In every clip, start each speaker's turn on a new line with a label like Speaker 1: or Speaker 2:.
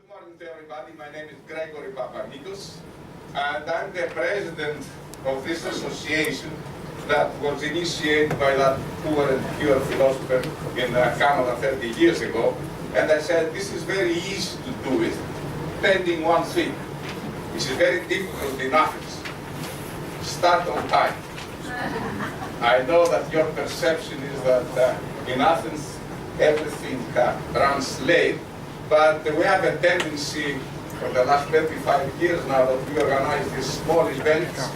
Speaker 1: morning to everybody. My name is Gregory Papanikos, and I'm the president of this association that was initiated by that poor and pure philosopher in Canada 30 years ago. And I said, this is very easy to do it, pending one thing, which is very difficult in Athens. Start on time. I know that your perception is that in Athens everything runs late, but we have a tendency for the last 25 years now that we organize these small events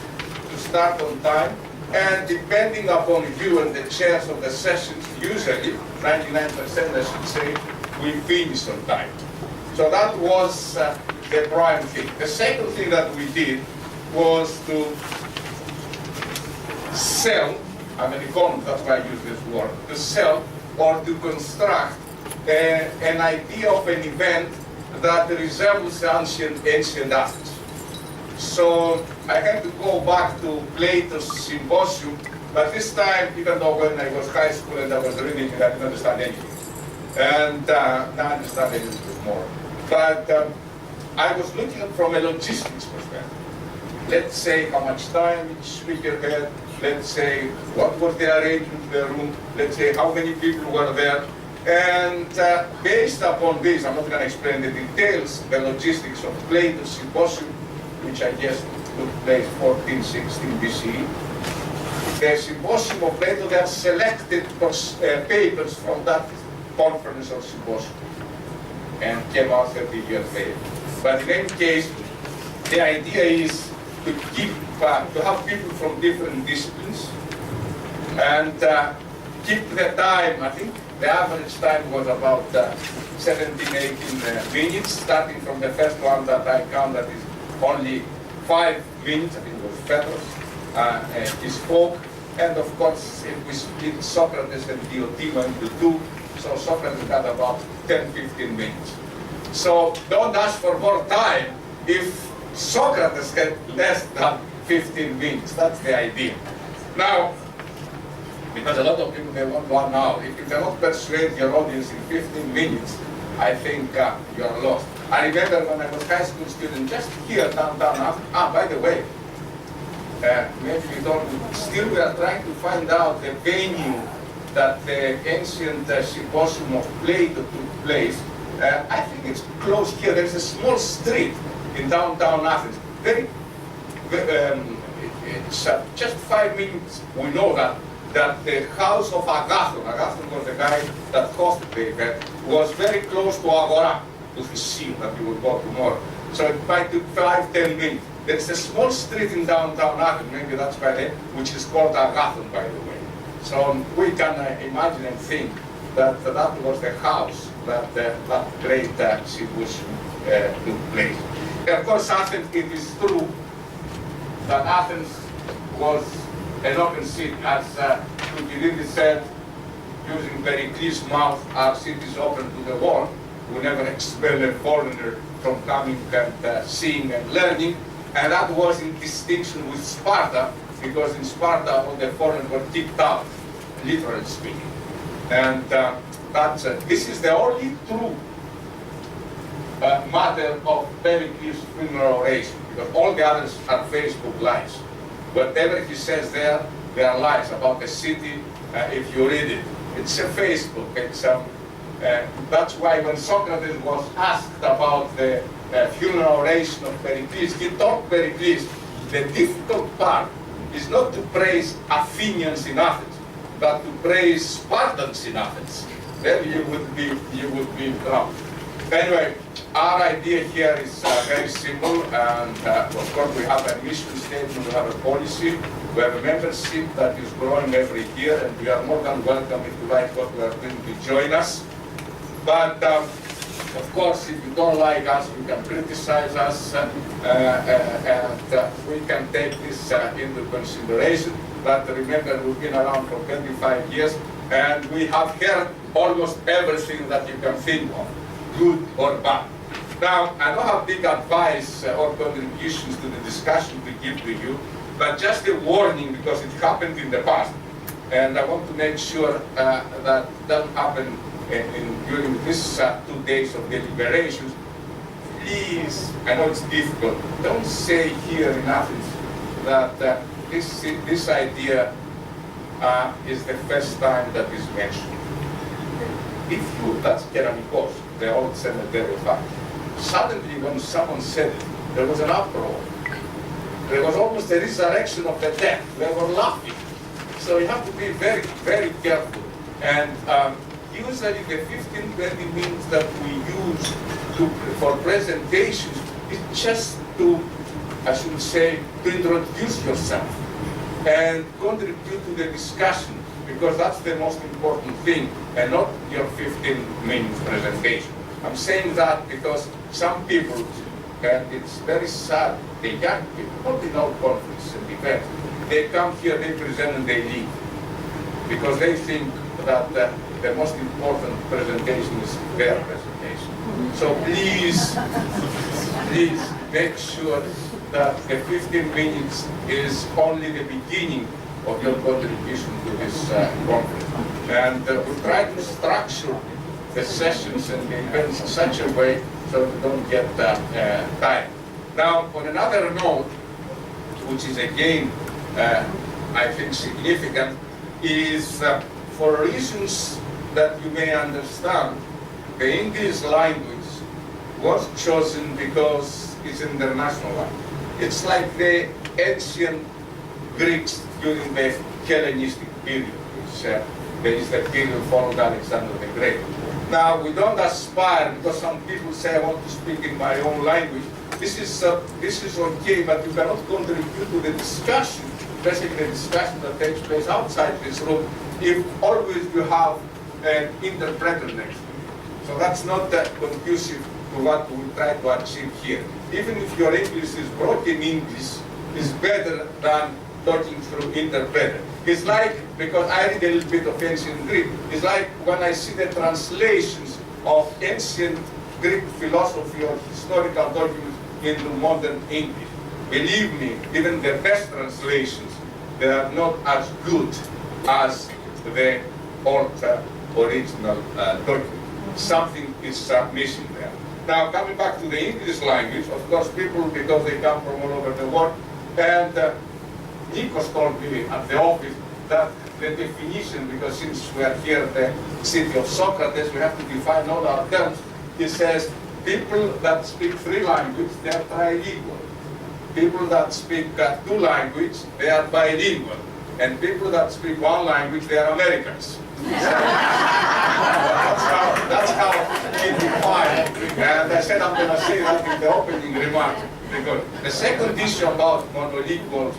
Speaker 1: to start on time, and depending upon you and the chairs of the sessions, usually 99% I should say, we finish on time. So that was the prime thing. The second thing that we did was to sell, I'm an economist, that's why I use this word, to sell or to construct an idea of an event that resembles ancient Athens. So I had to go back to Plato's Symposium, but this time, even though when I was high school and I was reading it, I didn't understand anything. And now I understand a little bit more. But I was looking at it from a logistics perspective. Let's say how much time each speaker had, let's say what was the arrangement of the room, let's say how many people were there. And based upon this, I'm not going to explain the details, the logistics of Plato's Symposium, which I guess took place 14, 16 BCE. The Symposium of Plato, they have selected papers from that conference or symposium and came out 30 years later. But in any case, the idea is to have people from different disciplines and keep the time. I think the average time was about 17, 18 minutes, starting from the first one that I count that is only 5 minutes. I think it was Phaedrus. He spoke, and of course, if we split Socrates and Diotima into two, so Socrates got about 10, 15 minutes. So don't ask for more time if Socrates had less than 15 minutes. That's the idea. Now, because a lot of people, they want 1 hour. If you cannot persuade your audience in 15 minutes, I think you're lost. I remember when I was a high school student, just here downtown Athens. By the way, maybe you don't, still we are trying to find out the venue that the ancient Symposium of Plato took place. I think it's close here. There's a small street in downtown Athens. It's just 5 minutes. We know that the house of Agathon was the guy that hosted the event, was very close to Agora, to the sea that you will go tomorrow. So it might take 5, 10 minutes. There's a small street in downtown Athens, maybe that's by then, which is called Agathon, by the way. So we can imagine and think that that was the house that that great symposium took place. Of course, Athens, it is true that Athens was an open city. As Thucydides said, using Pericles' mouth, our city is open to the world. We never expel a foreigner from coming and seeing and learning. And that was in distinction with Sparta, because in Sparta all the foreigners were kicked out, literally speaking. And this is the only true matter of Pericles' funeral oration, because all the others are Facebook lies. Whatever he says there, they are lies about the city. If you read it, it's a Facebook. It's that's why when Socrates was asked about the funeral oration of Pericles, he told Pericles the difficult part is not to praise Athenians in Athens, but to praise Spartans in Athens. Then you would be wrong. Anyway, our idea here is very simple, and of course we have a mission statement, we have a policy, we have a membership that is growing every year, and we are more than welcome if you like what we are doing to join us. But of course, if you don't like us, you can criticize us, and we can take this into consideration. But remember, we've been around for 25 years, and we have heard almost everything that you can think of, good or bad. Now, I don't have big advice or contributions to the discussion to give to you, but just a warning because it happened in the past. And I want to make sure that doesn't happen during these 2 days of deliberations. please, I know it's difficult, don't say here in Athens that this idea is the first time that is mentioned. If you, that's Keramikos, the old cemetery of Athens. Suddenly when someone said it, there was an uproar. There was almost a resurrection of the dead. They were laughing. So you have to be very, very careful. And usually the 15-20 minutes that we use for presentations is just to, I should say, to introduce yourself and contribute to the discussion, because that's the most important thing, and not your 15-minute presentation. I'm saying that because some people, and it's very sad, the young people, not in all conferences and events, they come here, they present and they leave, because they think that the most important presentation is their presentation. So please, please make sure that the 15 minutes is only the beginning of your contribution to this conference. And we try to structure the sessions and the events in such a way so we don't get tired. Now, on another note, which is again, I think significant, is for reasons that you may understand, the English language was chosen because it's an international language. It's like the ancient Greeks during the Hellenistic period, which there is the period followed Alexander the Great. Now, we don't aspire, because some people say, I want to speak in my own language. This is okay, but you cannot contribute to the discussion, especially the discussion that takes place outside this room, if always you have an interpreter next to you. So that's not conducive to what we try to achieve here. Even if your English is broken English, is better than talking through interpreter. It's like, because I read a little bit of ancient Greek, it's like when I see the translations of ancient Greek philosophy or historical documents into modern English. Believe me, even the best translations, they are not as good as the old original document. Something is missing there. Now, coming back to the English language, of course, people, because they come from all over the world, and Nikos told me at the office that the definition, because since we are here at the city of Socrates, we have to define all our terms. He says, people that speak 3 languages, they are trilingual. People that speak 2 languages, they are bilingual. And people that speak 1 language, they are Americans. That's how he defined. And I said I'm going to say that in the opening remarks. Because the second issue about monolingual,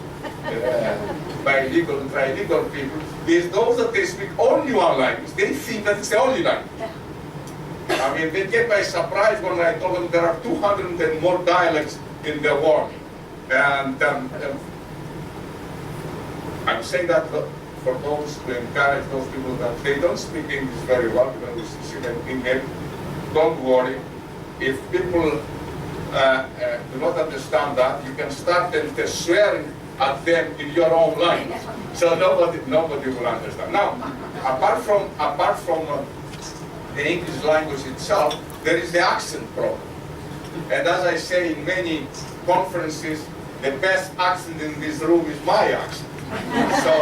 Speaker 1: bilingual and trilingual people is those that they speak only 1 language. They think that it's the only language. I mean, they get by surprise when I told them there are 200 and more dialects in the world. And I'm saying that for those to encourage those people that they don't speak English very well, because we see them in them. Don't worry. If people do not understand that, you can start them swearing at them in your own language. So nobody will understand. Now, apart from the English language itself, there is the accent problem. And as I say in many conferences, the best accent in this room is my accent. So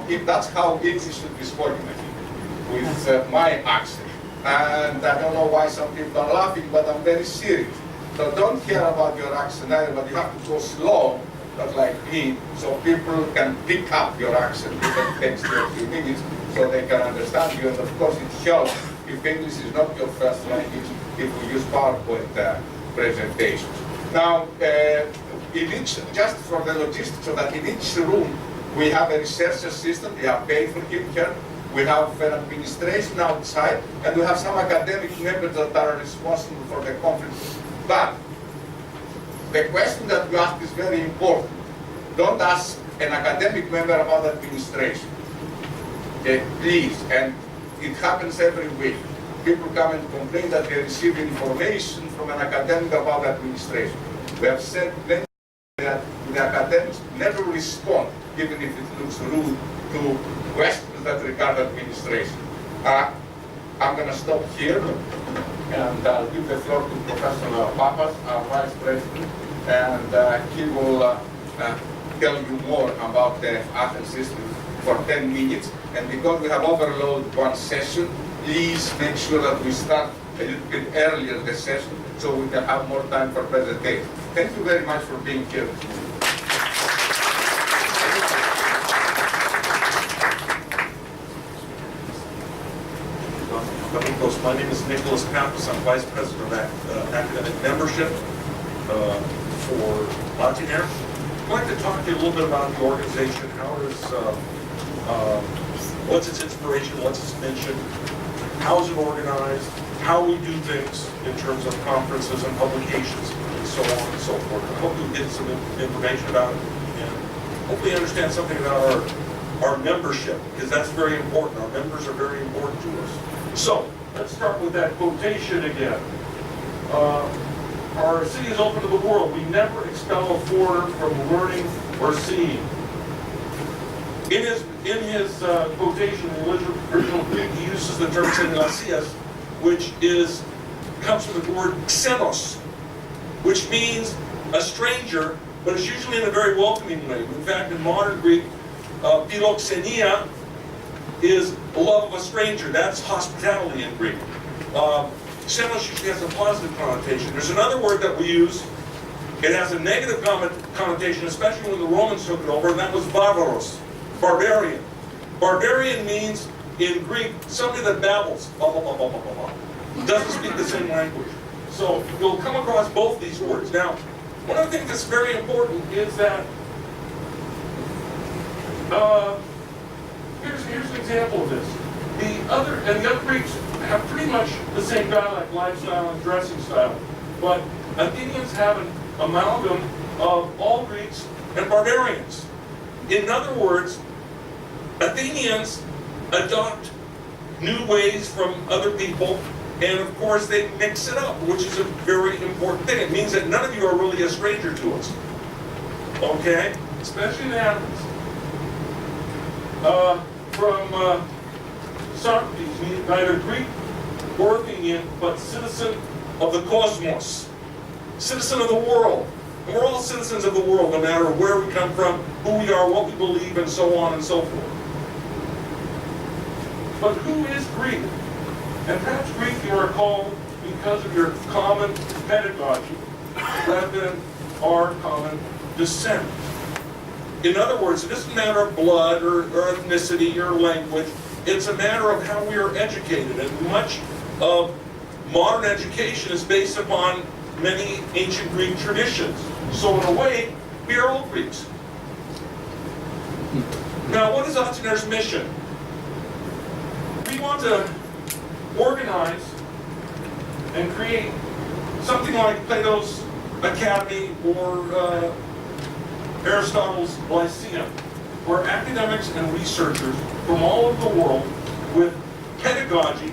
Speaker 1: if that's how English should be spoken, I think, with my accent. And I don't know why some people are laughing, but I'm very serious. So don't care about your accent either, but you have to go slow, not like me, so people can pick up your accent. It takes you a few minutes so they can understand you. And of course it helps if English is not your first language, if we use PowerPoint presentations. Now, just for the logistics of that, in each room we have a research assistant, we have paid for him here, we have an administration outside, and we have some academic members that are responsible for the conference. But the question that you ask is very important. Don't ask an academic member about administration. Okay, please, and it happens every week. People come and complain that they receive information from an academic about administration. We have said that the academics never respond, even if it looks rude, to questions that regard administration. I'm going to stop here. And I'll give the floor to Professor Papas, our Vice President, and he will tell you more about the Athens system for 10 minutes. And because we have overloaded one session, please make sure that we start a little bit earlier the session so we can have more time for presentation. Thank you very much for being here.
Speaker 2: My name is Nicholas Pappas. I'm Vice President of Academic Membership for Atiner. I'd like to talk to you a little bit about the organization. How is, what's its inspiration, what's its mission, how is it organized, how we do things in terms of conferences and publications, and so on and so forth. I hope you'll get some information about it and hopefully understand something about our membership, because that's very important. Our members are very important to us. So, let's start with that quotation again. Our city is open to the world. We never expel a foreigner from learning or seeing. In his quotation in the original Greek, he uses the term xenasias, which comes from the word xenos, which means a stranger, but it's usually in a very welcoming way. In fact, in modern Greek, philoxenia is love of a stranger. That's hospitality in Greek. Xenos usually has a positive connotation. There's another word that we use. It has a negative connotation, especially when the Romans took it over, and that was barbaros, barbarian. Barbarian means, in Greek, somebody that babbles, blah, blah, blah, blah, blah, blah, blah. Doesn't speak the same language. So you'll come across both these words. Now, one of the things that's very important is that here's an example of this. The other Greeks have pretty much the same dialect, lifestyle, and dressing style. But Athenians have an amalgam of all Greeks and barbarians. In other words, Athenians adopt new ways from other people, and of course they mix it up, which is a very important thing. It means that none of you are really a stranger to us. Okay? Especially in Athens. From Socrates, means neither Greek or Athenian, but citizen of the cosmos. Citizen of the world. And we're all citizens of the world, no matter where we come from, who we are, what we believe, and so on and so forth. But who is Greek? And perhaps Greek you are called because of your common pedagogy, rather than our common descent. In other words, it isn't a matter of blood or ethnicity or language. It's a matter of how we are educated. And much of modern education is based upon many ancient Greek traditions. So in a way, we are all Greeks. Now, what is Atiner's mission? We want to organize and create something like Plato's Academy or Aristotle's Lyceum, where academics and researchers from all over the world with pedagogy,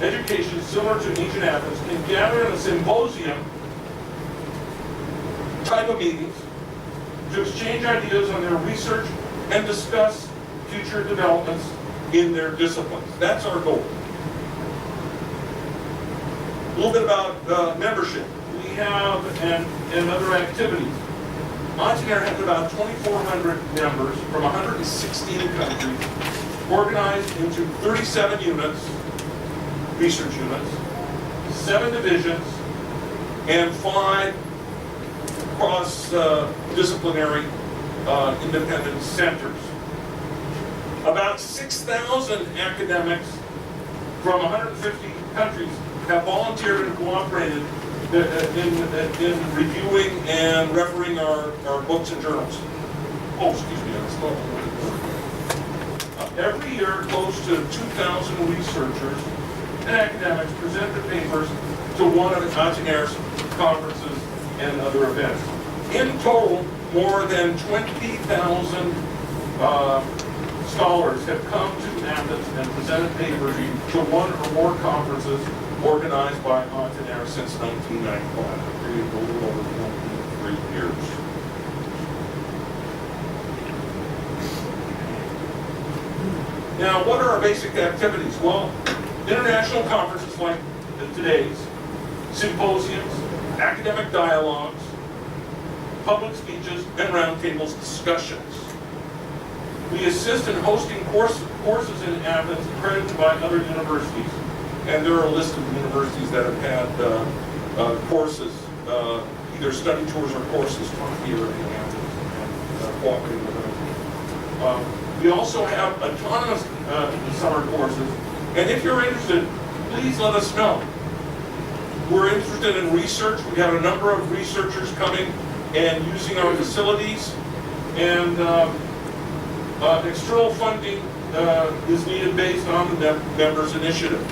Speaker 2: education similar to ancient Athens, can gather in a symposium type of meetings to exchange ideas on their research and discuss future developments in their disciplines. That's our goal. A little bit about membership. We have and other activities. Atiner has about 2,400 members from 116 countries, organized into 37 units, research units, 7 divisions, and 5 cross-disciplinary independent centers. About 6,000 academics from 150 countries have volunteered and cooperated in reviewing and refereeing our books and journals. Oh, excuse me, I'm slow. Every year, close to 2,000 researchers and academics present their papers to one of Atiner's conferences and other events. In total, more than 20,000 scholars have come to Athens and presented papers to one or more conferences organized by Atiner since 1995, a period of a little over 23 years. Now, what are our basic activities? Well, international conferences like today's, symposiums, academic dialogues, public speeches, and roundtables discussions. We assist in hosting courses in Athens accredited by other universities, and there are a list of universities that have had courses, either study tours or courses taught here in Athens and cooperating with them. We also have autonomous summer courses, and if you're interested, please let us know. We're interested in research. We have a number of researchers coming and using our facilities, and external funding is needed based on the members' initiative.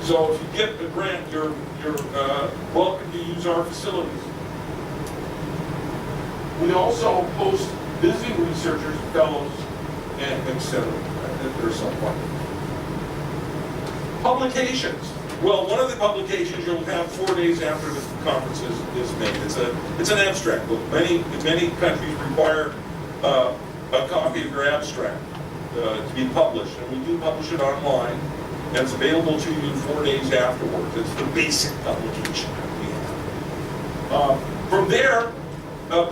Speaker 2: So if you get a grant, you're welcome to use our facilities. We also host visiting researchers, fellows, and etc. There's some fun. Publications. Well, one of the publications you'll have 4 days after the conference is made. It's an abstract book. Many countries require a copy of your abstract to be published, and we do publish it online, and it's available to you 4 days afterwards. It's the basic publication that we have. From there,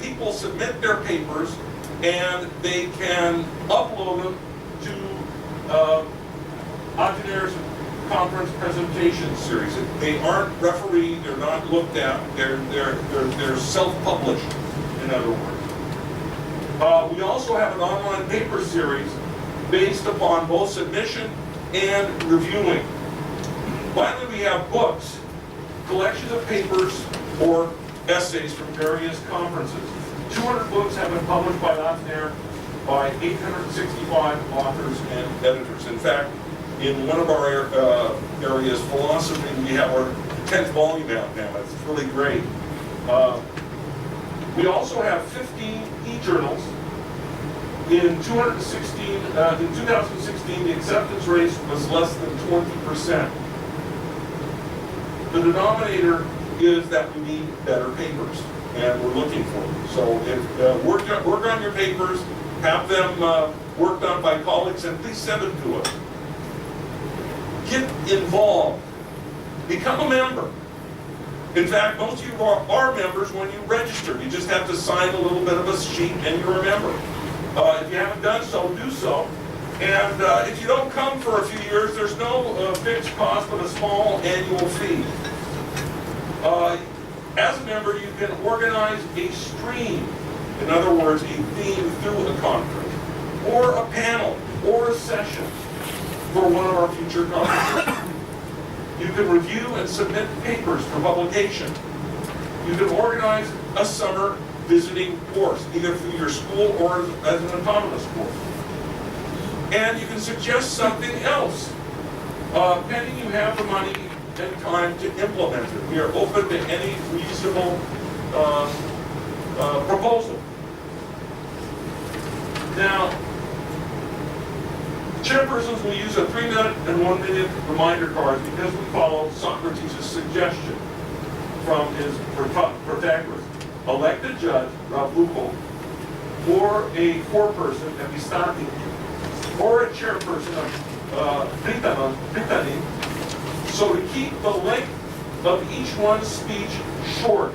Speaker 2: people submit their papers, and they can upload them to Atiner's conference presentation series. They aren't refereed, they're not looked at, they're self-published, in other words. We also have an online paper series based upon both submission and reviewing. Finally, we have books, collections of papers or essays from various conferences. 200 books have been published by Atiner by 865 authors and editors. In fact, in one of our areas, philosophy, we have our 10th volume out now. It's really great. We also have 15 e-journals. In 2016, the acceptance rate was less than 20%. The denominator is that we need better papers, and we're looking for them. So if work on your papers, have them worked on by colleagues, and please send them to us. Get involved. Become a member. In fact, most of you are members when you register. You just have to sign a little bit of a sheet and you're a member. If you haven't done so, do so. And if you don't come for a few years, there's no fixed cost but a small annual fee. As a member, you can organize a stream, in other words, a theme through a conference, or a panel, or a session for one of our future conferences. You can review and submit papers for publication. You can organize a summer visiting course, either through your school or as an autonomous course. And you can suggest something else, pending you have the money and time to implement it. We are open to any reasonable proposal. Now, chairpersons will use a 3-minute and 1-minute reminder cards because we follow Socrates' suggestion from his Protagoras. Elect a judge, Rabuko, or a foreperson, Epistati, or a chairperson of Pritani, so to keep the length of each one's speech short.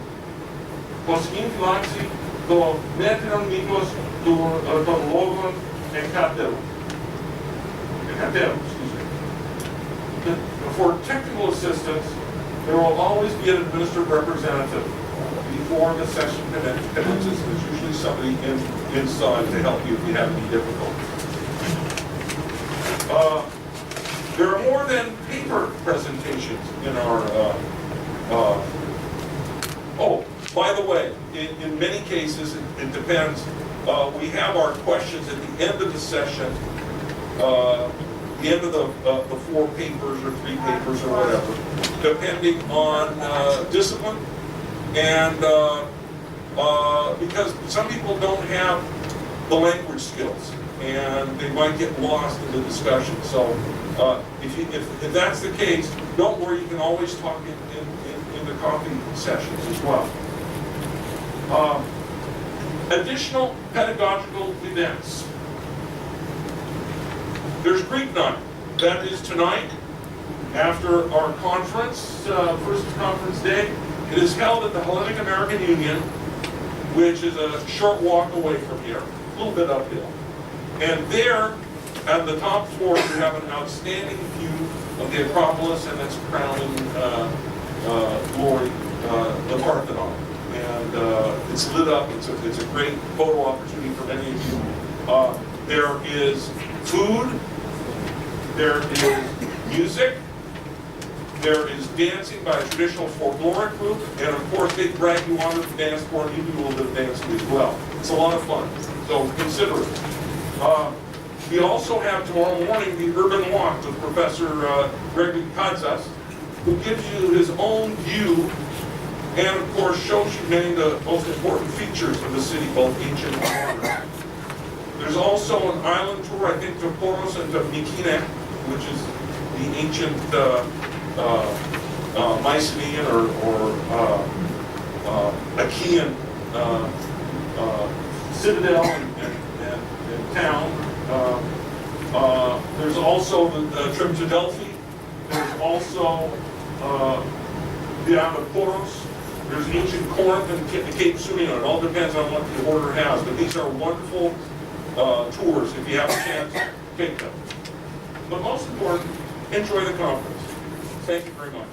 Speaker 2: Os infilaxi do meteron miklos do logon and katero. For technical assistance, there will always be an administrative representative before the session commences. There's usually somebody inside to help you if you have any difficulty. There are more than paper presentations in our, oh, by the way, in many cases, it depends. We have our questions at the end of the session, the end of the 4 papers or 3 papers or whatever, depending on discipline. And because some people don't have the language skills, and they might get lost in the discussion. So if that's the case, don't worry, you can always talk in the coffee sessions as well. Additional pedagogical events. There's Greek night. That is tonight. after our conference, first conference day. It is held at the Hellenic American Union, which is a short walk away from here, a little bit uphill. And there, at the top floor, we have an outstanding view of the Acropolis and its crowning glory, the Parthenon. And it's lit up. It's a great photo opportunity for many of you. There is food. There is music. There is dancing by a traditional folkloric group, and of course they drag you onto the dance floor and you do a little bit of dancing as well. It's a lot of fun, so consider it. We also have tomorrow morning the Urban Walk with Professor Gregory Kadzas, who gives you his own view and of course shows you many of the most important features of the city, both ancient and modern. There's also an island tour, I think, to Poros and to Mykenae, which is the ancient Mycenaean or Achaean citadel and town. There's also the trip to Delphi. There's also the island of Poros. There's ancient Corinth and Cape Sunion. It all depends on what the order has, but these are wonderful tours. If you have a chance, take them. But most important, enjoy the conference. Thank you very much.